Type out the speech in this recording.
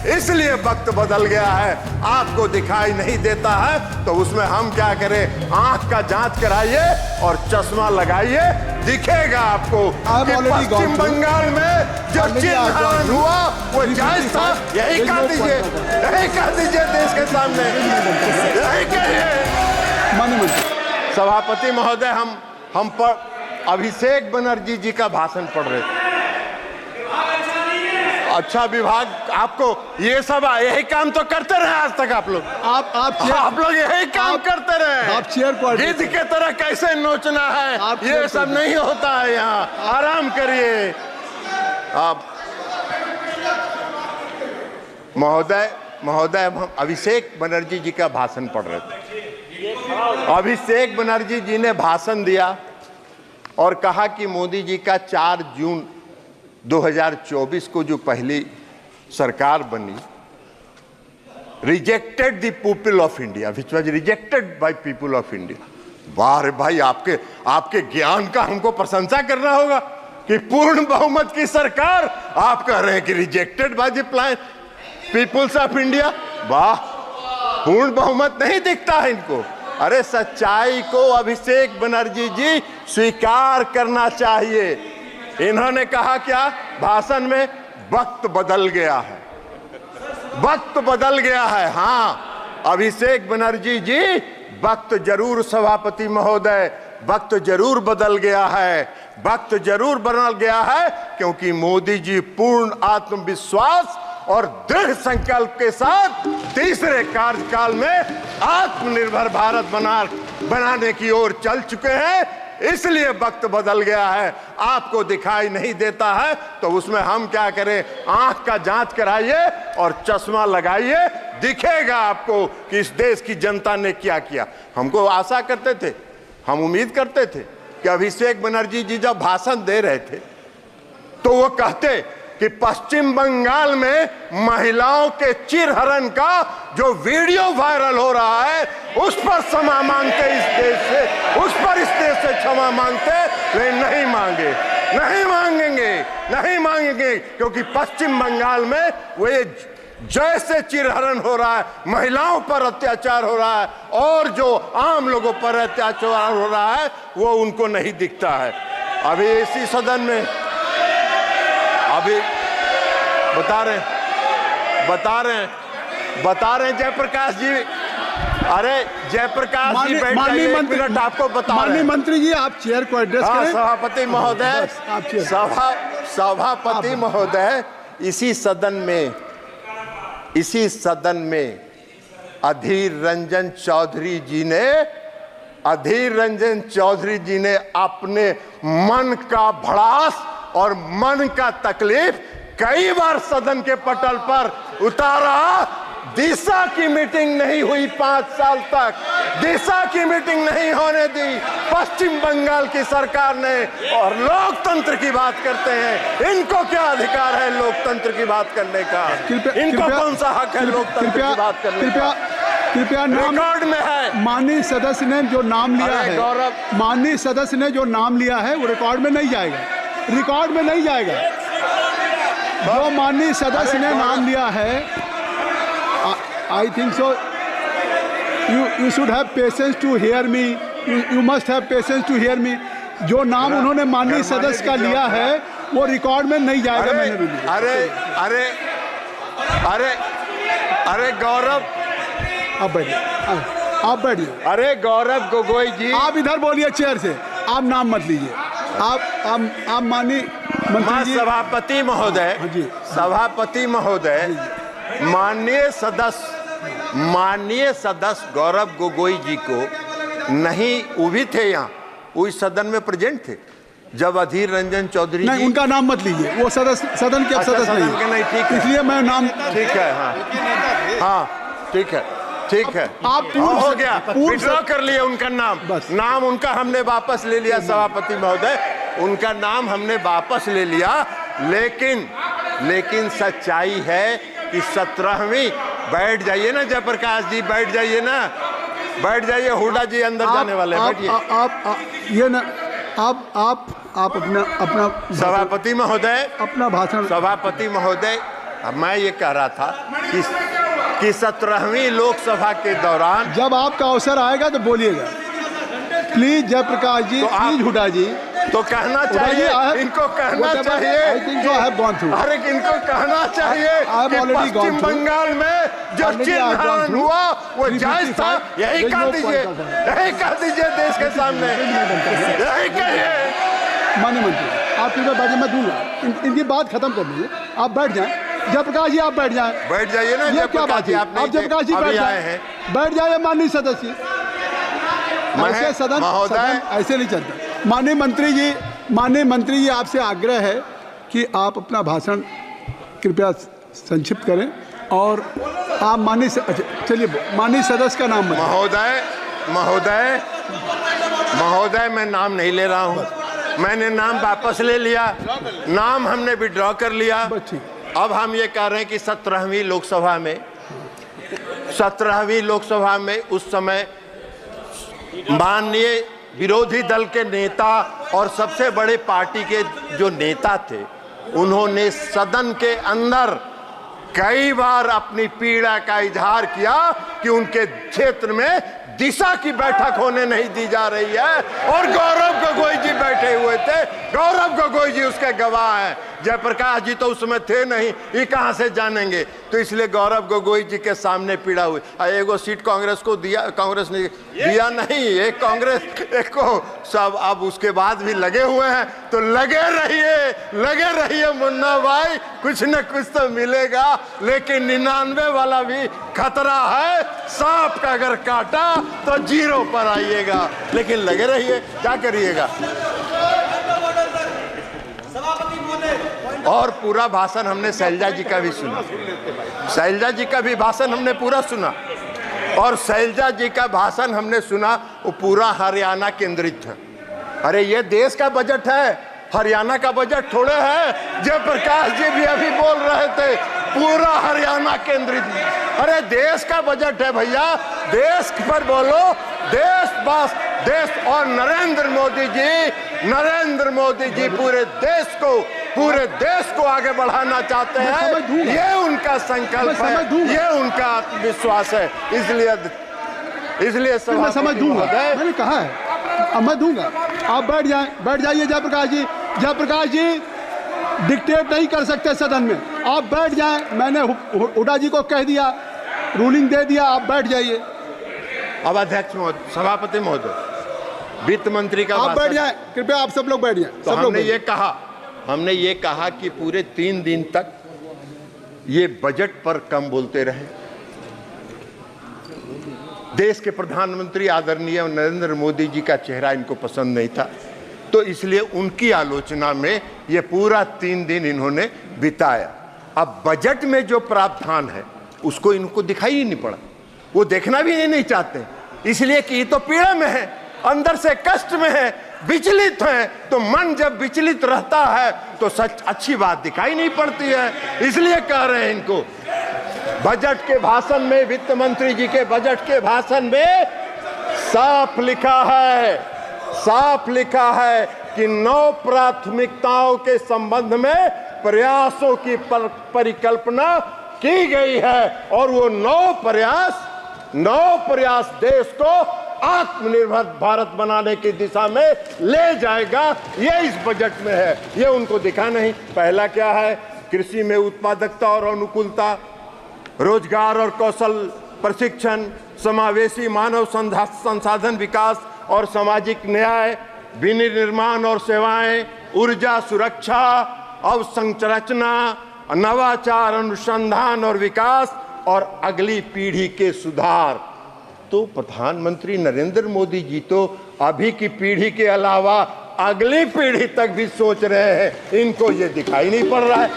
इसलिए वक्त बदल गया है, आपको दिखाई नहीं देता है तो उसमें हम क्या करें? आंख का जांच कराइए और चश्मा लगाइए, दिखेगा आपको कि पश्चिम बंगाल में जो चिन्हरण हुआ वो जायज था। यही कह दीजिए, यही कह दीजिए देश के सामने, यही कहिए। सभापति महोदय, हम पर अभिषेक बनर्जी जी का भाषण पढ़ रहे थे। अच्छा विभाग, आपको ये सब यही काम तो करते रहे आज तक आप लोग। आप लोग यही काम करते रहे। आप चेयर गिद्ध के तरह कैसे नोचना है, ये सब नहीं होता है यहाँ। आराम करिए आप। महोदय, हम अभिषेक बनर्जी जी का भाषण पढ़ रहे थे। अभिषेक बनर्जी जी ने भाषण दिया और कहा कि मोदी जी का 4 जून 2024 को जो पहली सरकार बनी, rejected the people of India, which was rejected by people of India. वाह रे भाई, आपके ज्ञान का हमको प्रशंसा करना होगा कि पूर्ण बहुमत की सरकार आप कह रहे हैं कि rejected by the peoples of India. वाह, पूर्ण बहुमत नहीं दिखता है इनको। अरे सच्चाई को अभिषेक बनर्जी जी स्वीकार करना चाहिए। इन्होंने कहा क्या भाषण में? वक्त बदल गया है, वक्त बदल गया है। हाँ अभिषेक बनर्जी जी, वक्त जरूर, सभापति महोदय, वक्त जरूर बदल गया है, वक्त जरूर बदल गया है, क्योंकि मोदी जी पूर्ण आत्मविश्वास और दृढ़ संकल्प के साथ तीसरे कार्यकाल में आत्मनिर्भर भारत बनाने की ओर चल चुके हैं। इसलिए वक्त बदल गया है, आपको दिखाई नहीं देता है तो उसमें हम क्या करें? आंख का जांच कराइए और चश्मा लगाइए, दिखेगा आपको कि इस देश की जनता ने क्या किया। हमको आशा करते थे, हम उम्मीद करते थे कि अभिषेक बनर्जी जी जब भाषण दे रहे थे तो वो कहते कि पश्चिम बंगाल में महिलाओं के चिरहरण का जो वीडियो वायरल हो रहा है उस पर क्षमा मांगते, इस देश से, उस पर इस देश से क्षमा मांगते। वे नहीं मांगे, नहीं मांगेंगे, नहीं मांगेंगे, क्योंकि पश्चिम बंगाल में वे जैसे चिरहरण हो रहा है, महिलाओं पर अत्याचार हो रहा है और जो आम लोगों पर अत्याचार हो रहा है वो उनको नहीं दिखता है। अभी इसी सदन में अभी बता रहे हैं जयप्रकाश जी। अरे जयप्रकाश जी बैठ जाइए, एक मिनट आपको बता रहे हैं। माननीय मंत्री जी, आप चेयर को एड्रेस करें। सभापति महोदय, सभापति महोदय, इसी सदन में अधीर रंजन चौधरी जी ने अपने मन का भड़ास और मन का तकलीफ कई बार सदन के पटल पर उतारा। दिशा की मीटिंग नहीं हुई 5 साल तक, दिशा की मीटिंग नहीं होने दी पश्चिम बंगाल की सरकार ने। और लोकतंत्र की बात करते हैं, इनको क्या अधिकार है लोकतंत्र की बात करने का? इनको कौन सा हक है लोकतंत्र की बात करने का? कृपया नाम रिकॉर्ड में है। माननीय सदस्य ने जो नाम लिया है, गौरव, माननीय सदस्य ने जो नाम लिया है वो रिकॉर्ड में नहीं जाएगा, रिकॉर्ड में नहीं जाएगा। जो माननीय सदस्य ने नाम लिया है, I think so you should have patience to hear me, you must have patience to hear me. जो नाम उन्होंने माननीय सदस्य का लिया है वो रिकॉर्ड में नहीं जाएगा। मैंने भी लिया। अरे गौरव, आप बैठिए। अरे गौरव गोगोई जी, आप इधर बोलिए चेयर से, आप नाम मत लीजिए। आप माननीय मंत्री जी। सभापति महोदय, माननीय सदस्य गौरव गोगोई जी को नहीं, वो भी थे यहाँ, वो इस सदन में प्रेजेंट थे जब अधीर रंजन चौधरी नहीं, उनका नाम मत लीजिए, वो सदन के सदस्य नहीं, ठीक है, इसलिए मैं नाम, ठीक है, हाँ ठीक है, आप हो गया, विड्रॉ कर लिए उनका नाम उनका हमने वापस ले लिया। सभापति महोदय, उनका नाम हमने वापस ले लिया, लेकिन सच्चाई है कि 17वीं, बैठ जाइए ना जयप्रकाश जी, बैठ जाइए, हुड्डा जी अंदर जाने वाले हैं, बैठिए। आप अपना सभापति महोदय, अपना भाषण। सभापति महोदय, अब मैं ये कह रहा था कि 17वीं लोकसभा के दौरान जब आपका अवसर आएगा तो बोलिएगा प्लीज। जयप्रकाश जी, प्लीज हुड्डा जी, तो कहना चाहिए, इनको कहना चाहिए, अरे इनको कहना चाहिए कि पश्चिम बंगाल में जो चिन्हरण हुआ वो जायज था। यही कह दीजिए देश के सामने, यही कहिए। माननीय मंत्री, आप बाजी मैं दूंगा, इनकी बात खत्म कर लीजिए, आप बैठ जाएं। जयप्रकाश जी आप बैठ जाइए ना। ये क्या बात है? आप जयप्रकाश जी बैठ जाइए माननीय सदस्य। ऐसे सदन ऐसे नहीं चलता। माननीय मंत्री जी आपसे आग्रह है कि आप अपना भाषण कृपया संक्षिप्त करें और आप चलिए माननीय सदस्य का नाम महोदय मैं नाम नहीं ले रहा हूँ, मैंने नाम वापस ले लिया, नाम हमने विड्रॉ कर लिया। अब हम ये कह रहे हैं कि 17वीं लोकसभा में उस समय माननीय विरोधी दल के नेता और सबसे बड़े पार्टी के जो नेता थे, उन्होंने सदन के अंदर कई बार अपनी पीड़ा का इजहार किया कि उनके क्षेत्र में दिशा की बैठक होने नहीं दी जा रही है। और गौरव गोगोई जी बैठे हुए थे, गौरव गोगोई जी उसके गवाह हैं। जयप्रकाश जी तो उसमें थे नहीं, ये कहां से जानेंगे? तो इसलिए गौरव गोगोई जी के सामने पीड़ा हुई। एगो सीट कांग्रेस को दिया, कांग्रेस ने दिया नहीं, एक कांग्रेस एक को सब। अब उसके बाद भी लगे हुए हैं, तो लगे रहिए मुन्ना भाई, कुछ न कुछ तो मिलेगा। लेकिन 99 वाला भी खतरा है, सांप का अगर काटा तो 0 पर आइएगा। लेकिन लगे रहिए, क्या करिएगा। और पूरा भाषण हमने शैलजा जी का भी सुना, शैलजा जी का भी भाषण हमने पूरा सुना। और शैलजा जी का भाषण हमने सुना, वो पूरा हरियाणा केंद्रित है। अरे ये देश का बजट है, हरियाणा का बजट थोड़े है। जयप्रकाश जी भी अभी बोल रहे थे पूरा हरियाणा केंद्रित। अरे देश का बजट है भैया, देश पर बोलो, देश। और नरेंद्र मोदी जी पूरे देश को आगे बढ़ाना चाहते हैं। ये उनका संकल्प है, ये उनका आत्मविश्वास है। इसलिए मैं समझ दूंगा, मैंने कहा है, अब मैं दूंगा। आप बैठ जाइए जयप्रकाश जी डिक्टेट नहीं कर सकते सदन में, आप बैठ जाएं। मैंने हुड्डा जी को कह दिया, रूलिंग दे दिया, आप बैठ जाइए। अब अध्यक्ष महोदय, सभापति महोदय, वित्त मंत्री का आप बैठ जाएं, कृपया आप सब लोग बैठ जाएं। तो हमने ये कहा कि पूरे 3 दिन तक ये बजट पर कम बोलते रहे। देश के प्रधानमंत्री आदरणीय नरेंद्र मोदी जी का चेहरा इनको पसंद नहीं था, तो इसलिए उनकी आलोचना में ये पूरा 3 दिन इन्होंने बिताया। अब बजट में जो प्रावधान है उसको इनको दिखाई ही नहीं पड़ा, वो देखना भी नहीं चाहते, इसलिए कि ये तो पीड़ा में है, अंदर से कष्ट में है, विचलित है। तो मन जब विचलित रहता है तो सच अच्छी बात दिखाई नहीं पड़ती है, इसलिए कह रहे हैं इनको। बजट के भाषण में, वित्त मंत्री जी के बजट के भाषण में साफ लिखा है कि 9 प्राथमिकताओं के संबंध में प्रयासों की परिकल्पना की गई है। और वो 9 प्रयास देश को आत्मनिर्भर भारत बनाने की दिशा में ले जाएगा। ये इस बजट में है, ये उनको दिखा नहीं। पहला क्या है? कृषि में उत्पादकता और अनुकूलता, रोजगार और कौशल प्रशिक्षण, समावेशी मानव संसाधन विकास और सामाजिक न्याय, विनिर्माण और सेवाएं, ऊर्जा सुरक्षा, अवसंरचना, नवाचार, अनुसंधान और विकास, और अगली पीढ़ी के सुधार। तो प्रधानमंत्री नरेंद्र मोदी जी तो अभी की पीढ़ी के अलावा अगली पीढ़ी तक भी सोच रहे हैं, इनको ये दिखाई नहीं पड़ रहा है।